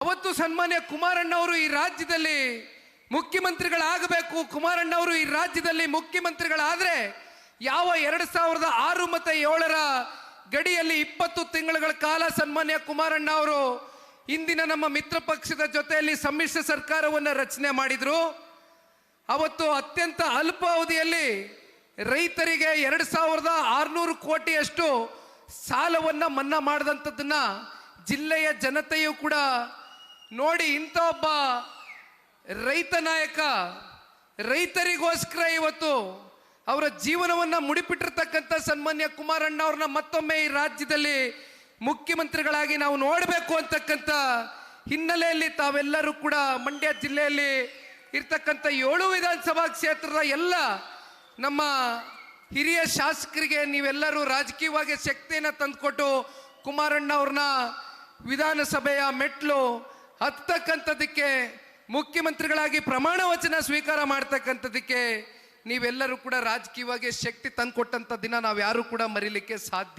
ಅವತ್ತು ಸನ್ಮಾನ್ಯ ಕುಮಾರಣ್ಣವರು ಈ ರಾಜ್ಯದಲ್ಲಿ ಮುಖ್ಯಮಂತ್ರಿಗಳಾಗಬೇಕು, ಕುಮಾರಣ್ಣವರು ಈ ರಾಜ್ಯದಲ್ಲಿ ಮುಖ್ಯಮಂತ್ರಿಗಳಾದ್ರೆ ಯಾವ 2006 ಮತ್ತು 2007ರ ಗಡಿಯಲ್ಲಿ 20 ತಿಂಗಳ ಕಾಲ ಸನ್ಮಾನ್ಯ ಕುಮಾರಣ್ಣ ಅವರು ಇಂದಿನ ನಮ್ಮ ಮಿತ್ರ ಪಕ್ಷದ ಜೊತೆಯಲ್ಲಿ ಸಮ್ಮಿಶ್ರ ಸರ್ಕಾರವನ್ನು ರಚನೆ ಮಾಡಿದ್ರು. ಅವತ್ತು ಅತ್ಯಂತ ಅಲ್ಪ ಅವಧಿಯಲ್ಲಿ ರೈತರಿಗೆ 2600 ಕೋಟಿಯಷ್ಟು ಸಾಲವನ್ನು ಮನ್ನಾ ಮಾಡಿದಂಥದ್ದನ್ನ ಜಿಲ್ಲೆಯ ಜನತೆಯೂ ಕೂಡ ನೋಡಿ, ಇಂಥ ಒಬ್ಬ ರೈತ ನಾಯಕ ರೈತರಿಗೋಸ್ಕರ ಇವತ್ತು ಅವರ ಜೀವನವನ್ನು ಮುಡಿಪಿಟ್ಟಿರ್ತಕ್ಕಂಥ ಸನ್ಮಾನ್ಯ ಕುಮಾರಣ್ಣ ಅವ್ರನ್ನ ಮತ್ತೊಮ್ಮೆ ಈ ರಾಜ್ಯದಲ್ಲಿ ಮುಖ್ಯಮಂತ್ರಿಗಳಾಗಿ ನಾವು ನೋಡಬೇಕು ಅಂತಕ್ಕಂಥ ಹಿನ್ನೆಲೆಯಲ್ಲಿ ತಾವೆಲ್ಲರೂ ಕೂಡ ಮಂಡ್ಯ ಜಿಲ್ಲೆಯಲ್ಲಿ ಇರ್ತಕ್ಕಂಥ 7 ವಿಧಾನಸಭಾ ಕ್ಷೇತ್ರದ ಎಲ್ಲ ನಮ್ಮ ಹಿರಿಯ ಶಾಸಕರಿಗೆ ನೀವೆಲ್ಲರೂ ರಾಜಕೀಯವಾಗಿ ಶಕ್ತಿಯನ್ನು ತಂದುಕೊಟ್ಟು ಕುಮಾರಣ್ಣ ಅವ್ರನ್ನ ವಿಧಾನಸಭೆಯ ಮೆಟ್ಲು ಹತ್ತಕ್ಕಂಥದ್ದಕ್ಕೆ, ಮುಖ್ಯಮಂತ್ರಿಗಳಾಗಿ ಪ್ರಮಾಣ ವಚನ ಸ್ವೀಕಾರ ಮಾಡ್ತಕ್ಕಂಥದ್ದಕ್ಕೆ ನೀವೆಲ್ಲರೂ ಕೂಡ ರಾಜಕೀಯವಾಗಿ ಶಕ್ತಿ ತಂದುಕೊಟ್ಟಂಥ ದಿನ ನಾವು ಯಾರು ಕೂಡ ಮರೀಲಿಕ್ಕೆ ಸಾಧ್ಯ